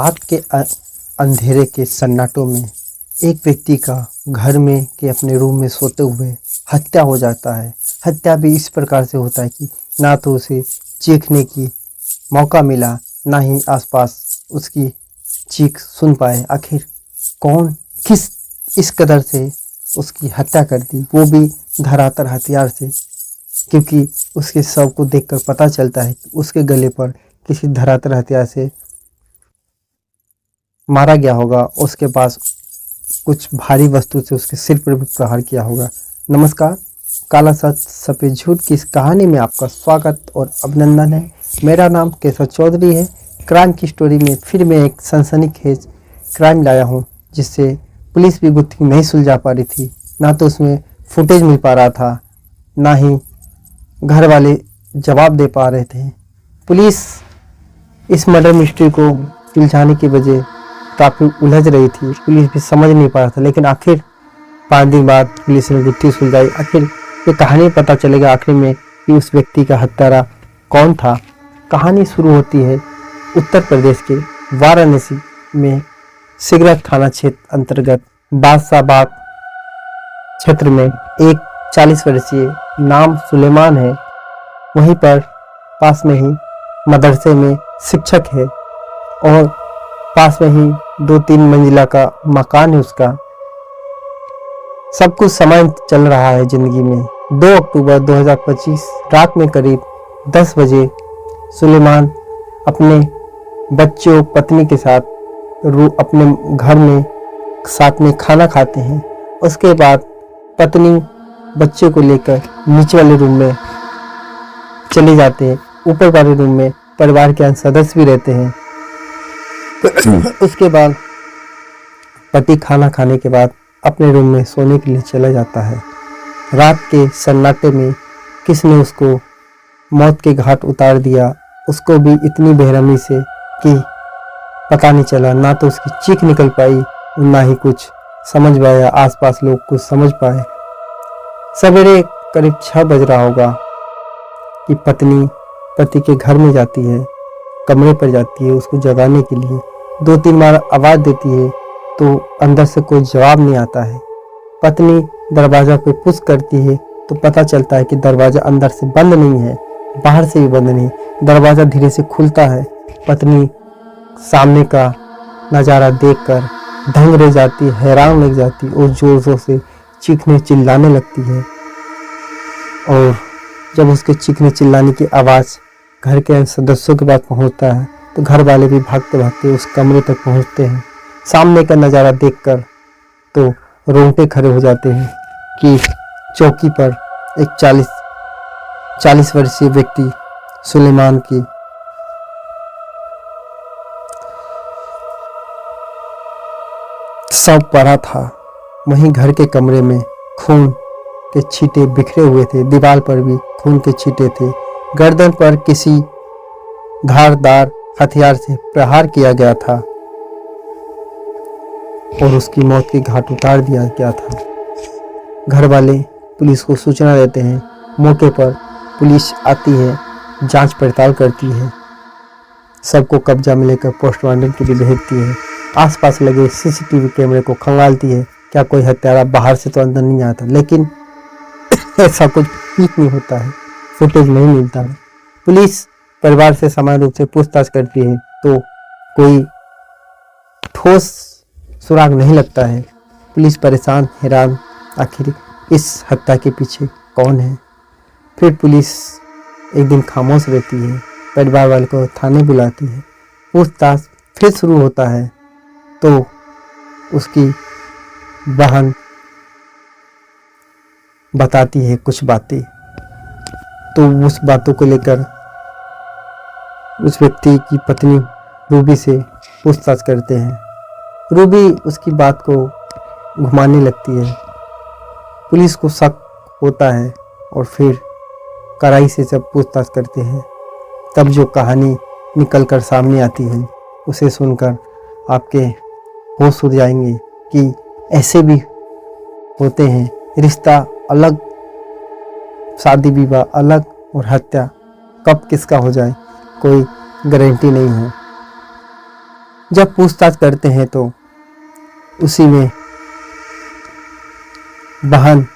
रात के अंधेरे के सन्नाटों में एक व्यक्ति का घर में के अपने रूम में सोते हुए हत्या हो जाता है। हत्या भी इस प्रकार से होता है कि ना तो उसे चीखने की मौका मिला, ना ही आसपास उसकी चीख सुन पाए। आखिर कौन किस इस कदर से उसकी हत्या कर दी, वो भी धरातल हथियार से, क्योंकि उसके शव को देखकर पता चलता है कि उसके गले पर किसी धरातल हथियार से मारा गया होगा। उसके पास कुछ भारी वस्तु से उसके सिर पर भी प्रहार किया होगा। नमस्कार, काला सच सफेद झूठ की इस कहानी में आपका स्वागत और अभिनंदन है। मेरा नाम केशव चौधरी है। क्राइम की स्टोरी में फिर मैं एक सनसनीखेज क्राइम लाया हूँ, जिससे पुलिस भी गुत्थी नहीं सुलझा पा रही थी। ना तो उसमें फुटेज मिल पा रहा था, ना ही घर वाले जवाब दे पा रहे थे। पुलिस इस मर्डर मिस्ट्री को सुलझाने की वजह काफ़ी उलझ रही थी। पुलिस भी समझ नहीं पा रहा था, लेकिन आखिर 5 दिन बाद पुलिस ने गुत्थी सुलझाई। आखिर ये कहानी पता चलेगा आखिर में कि उस व्यक्ति का हत्यारा कौन था। कहानी शुरू होती है उत्तर प्रदेश के वाराणसी में सिगरेट थाना क्षेत्र अंतर्गत बादशाहबाग क्षेत्र में। एक 40 वर्षीय नाम सुलेमान है, वहीं पर पास में ही मदरसे में शिक्षक है और पास में ही 2-3 मंजिला का मकान है उसका। सब कुछ समय चल रहा है जिंदगी में। 2 अक्टूबर 2025 रात में करीब 10 बजे सुलेमान अपने बच्चों पत्नी के साथ अपने घर में साथ में खाना खाते हैं। उसके बाद पत्नी बच्चे को लेकर नीचे वाले रूम में चले जाते हैं। ऊपर वाले रूम में परिवार के अन्य सदस्य भी रहते हैं। उसके बाद पति खाना खाने के बाद अपने रूम में सोने के लिए चला जाता है। रात के सन्नाटे में किसने उसको मौत के घाट उतार दिया, उसको भी इतनी बेरहमी से कि पता नहीं चला। ना तो उसकी चीख निकल पाई, ना ही कुछ समझ पाया, आसपास लोग कुछ समझ पाए। सवेरे करीब 6 बज रहा होगा कि पत्नी पति के घर में जाती है, कमरे पर जाती है उसको जगाने के लिए। 2-3 बार आवाज़ देती है तो अंदर से कोई जवाब नहीं आता है। पत्नी दरवाज़ा पे पुश करती है तो पता चलता है कि दरवाज़ा अंदर से बंद नहीं है, बाहर से भी बंद नहीं। दरवाज़ा धीरे से खुलता है। पत्नी सामने का नज़ारा देखकर दंग रह जाती है, हैरान लग जाती है और ज़ोर ज़ोर से चीखने चिल्लाने लगती है। और जब उसके चीखने चिल्लाने की आवाज़ घर के सदस्यों के पास पहुंचता है तो घर वाले भी भागते भागते उस कमरे तक पहुंचते हैं। सामने का नज़ारा देखकर तो रोंगटे खड़े हो जाते हैं कि चौकी पर एक 40 वर्षीय व्यक्ति सुलेमान की शव पड़ा था। वहीं घर के कमरे में खून के छींटे बिखरे हुए थे, दीवार पर भी खून के छींटे थे। गर्दन पर किसी धारदार हथियार से प्रहार किया गया था और उसकी मौत के घाट उतार दिया गया था। घर वाले पुलिस को सूचना देते हैं। मौके पर पुलिस आती है, जांच पड़ताल करती है, सबको कब्जा में लेकर पोस्टमार्टम के लिए भेजती है। आसपास लगे सीसीटीवी कैमरे को खंगालती है, क्या कोई हत्यारा बाहर से तो अंदर नहीं आता, लेकिन ऐसा कुछ ठीक नहीं होता है, फुटेज नहीं मिलता है। पुलिस परिवार से समान रूप से पूछताछ करती है तो कोई ठोस सुराग नहीं लगता है। पुलिस परेशान, हैरान, आखिर इस हत्या के पीछे कौन है। फिर पुलिस एक दिन खामोश रहती है, परिवार वाले को थाने बुलाती है। पूछताछ फिर शुरू होता है तो उसकी बहन बताती है कुछ बातें, तो उस बातों को लेकर उस व्यक्ति की पत्नी रूबी से पूछताछ करते हैं। रूबी उसकी बात को घुमाने लगती है। पुलिस को शक होता है और फिर कड़ाई से जब पूछताछ करते हैं तब जो कहानी निकल कर सामने आती है उसे सुनकर आपके होश उड़ जाएंगे कि ऐसे भी होते हैं। रिश्ता अलग, शादी विवाह अलग और हत्या कब किसका हो जाए कोई गारंटी नहीं है। जब पूछताछ करते हैं तो उसी में बहन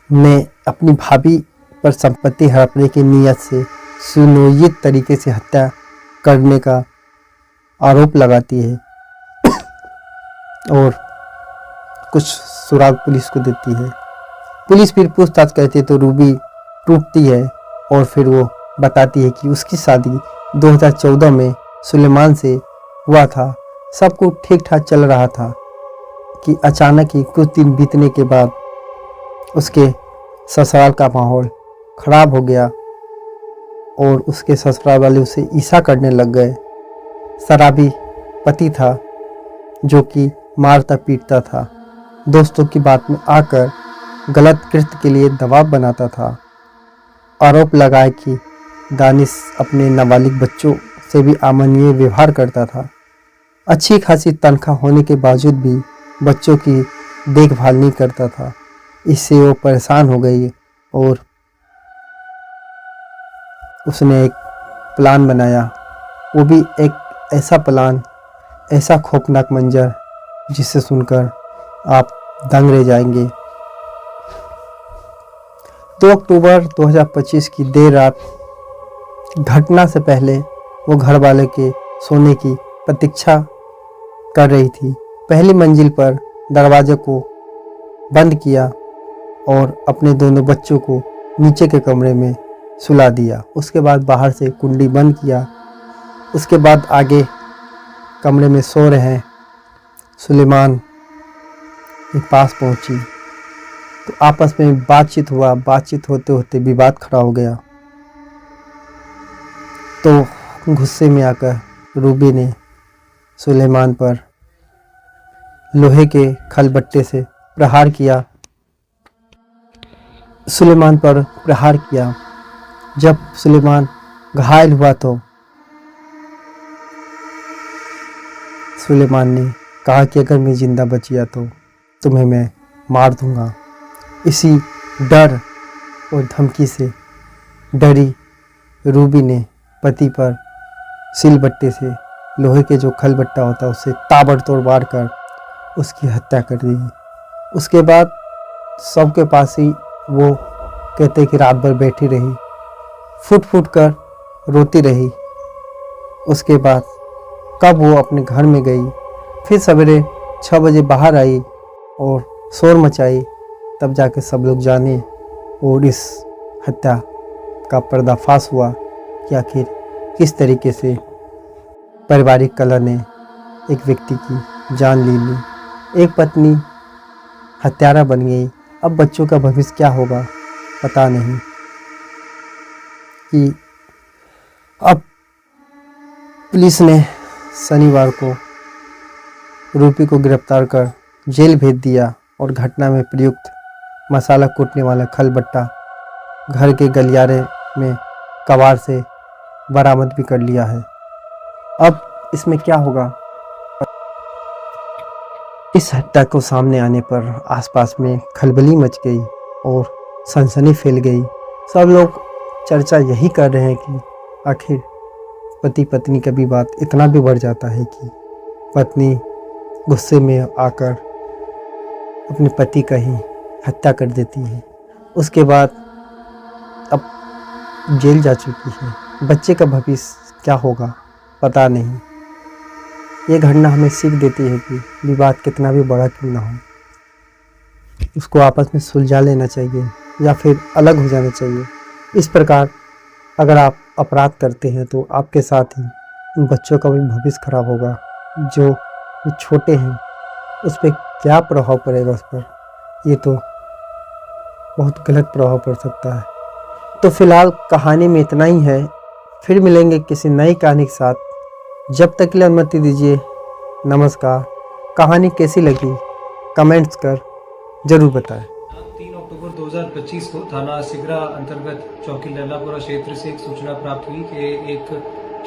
ने अपनी भाभी पर संपत्ति हड़पने की नीयत से सुनियोजित तरीके से हत्या करने का आरोप लगाती है और कुछ सुराग पुलिस को देती है। पुलिस फिर पूछताछ करती है तो रूबी टूटती है और फिर वो बताती है कि उसकी शादी 2014 में सुलेमान से हुआ था। सब कुछ ठीक ठाक चल रहा था कि अचानक ही कुछ दिन बीतने के बाद उसके ससुराल का माहौल खराब हो गया और उसके ससुराल वाले उसे ईर्ष्या करने लग गए। शराबी पति था जो कि मारता पीटता था, दोस्तों की बात में आकर गलत कृत्य के लिए दबाव बनाता था। आरोप लगाए कि दानिश अपने नाबालिग बच्चों से भी अमानवीय व्यवहार करता था। अच्छी खासी तनख्वाह होने के बावजूद भी बच्चों की देखभाल नहीं करता था। इससे वो परेशान हो गई और उसने एक प्लान बनाया, वो भी एक ऐसा प्लान, ऐसा खौफनाक मंजर जिसे सुनकर आप दंग रह जाएंगे। 2 अक्टूबर 2025 की देर रात घटना से पहले वो घर वाले के सोने की प्रतीक्षा कर रही थी। पहली मंजिल पर दरवाजे को बंद किया और अपने दोनों बच्चों को नीचे के कमरे में सुला दिया। उसके बाद बाहर से कुंडी बंद किया। उसके बाद आगे कमरे में सो रहे हैं सुलेमान के पास पहुंची तो आपस में बातचीत हुआ। बातचीत होते होते विवाद खड़ा हो गया तो गुस्से में आकर रूबी ने सुलेमान पर लोहे के खलबट्टे से प्रहार किया। सुलेमान पर प्रहार किया। जब सुलेमान घायल हुआ तो सुलेमान ने कहा कि अगर मैं जिंदा बचिया तो तुम्हें मैं मार दूंगा। इसी डर और धमकी से डरी रूबी ने पति पर सिलबट्टे से, लोहे के जो खलबट्टा होता है उससे ताबड़तोड़ मार कर उसकी हत्या कर दी। उसके बाद सबके पास ही वो कहते कि रात भर बैठी रही, फुट फुट कर रोती रही। उसके बाद कब वो अपने घर में गई, फिर सवेरे 6 बजे बाहर आई और शोर मचाई, तब जाके सब लोग जाने और इस हत्या का पर्दाफाश हुआ कि आखिर किस तरीके से पारिवारिक कलह ने एक व्यक्ति की जान ले ली। एक पत्नी हत्यारा बन गई। अब बच्चों का भविष्य क्या होगा पता नहीं। कि अब पुलिस ने शनिवार को रूबी को गिरफ्तार कर जेल भेज दिया और घटना में प्रयुक्त मसाला कूटने वाला खलबट्टा घर के गलियारे में कबाड़ से बरामद भी कर लिया है। अब इसमें क्या होगा? इस हत्या को सामने आने पर आसपास में खलबली मच गई और सनसनी फैल गई। सब लोग चर्चा यही कर रहे हैं कि आखिर पति पत्नी का विवाद इतना भी बढ़ जाता है कि पत्नी गुस्से में आकर अपने पति का ही हत्या कर देती है। उसके बाद अब जेल जा चुकी है। बच्चे का भविष्य क्या होगा पता नहीं। ये घटना हमें सीख देती है कि विवाद कितना भी बड़ा क्यों ना हो, उसको आपस में सुलझा लेना चाहिए या फिर अलग हो जाना चाहिए। इस प्रकार अगर आप अपराध करते हैं तो आपके साथ ही उन बच्चों का भी भविष्य खराब होगा। जो छोटे हैं उस पर क्या प्रभाव पड़ेगा, उस पर ये तो बहुत गलत प्रभाव पड़ सकता है। तो फिलहाल कहानी में इतना ही है। फिर मिलेंगे किसी नई कहानी के साथ। जब तक के लिए अनुमति दीजिए। नमस्कार। कहानी कैसी लगी कमेंट्स कर जरूर बताएं। 3 अक्टूबर 2025 को थाना सिगरा अंतर्गत चौकी लैलापुरा क्षेत्र से एक सूचना प्राप्त हुई कि एक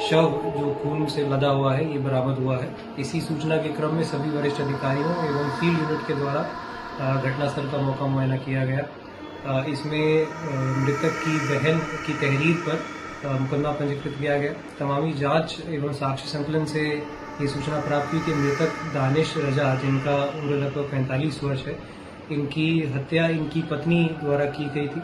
शव जो खून से लदा हुआ है ये बरामद हुआ है। इसी सूचना के क्रम में सभी वरिष्ठ अधिकारियों एवं फील्ड यूनिट के द्वारा घटनास्थल का मौका मुआयना किया गया। इसमें मृतक की बहन की तहरीर पर मुकदमा पंजीकृत किया गया। तमामी जांच एवं साक्ष्य संकलन से ये सूचना प्राप्त हुई कि मृतक दानिश रजा, जिनका उम्र लगभग 45 वर्ष है, इनकी हत्या इनकी पत्नी द्वारा की गई थी।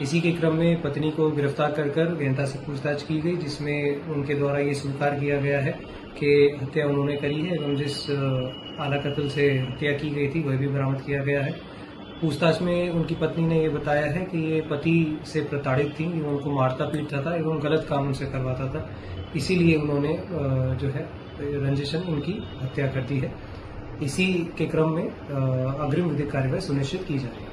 इसी के क्रम में पत्नी को गिरफ्तार कर गहनता से पूछताछ की गई, जिसमें उनके द्वारा ये स्वीकार किया गया है कि हत्या उन्होंने करी है एवं जिस आला कत्ल से हत्या की गई थी वह भी बरामद किया गया है। पूछताछ में उनकी पत्नी ने ये बताया है कि ये पति से प्रताड़ित थी, वो उनको मारता पीटता था एवं गलत काम उनसे करवाता था, इसीलिए उन्होंने जो है रंजिशन उनकी हत्या कर दी है। इसी के क्रम में अग्रिम विधिक कार्रवाई सुनिश्चित की जा रही है।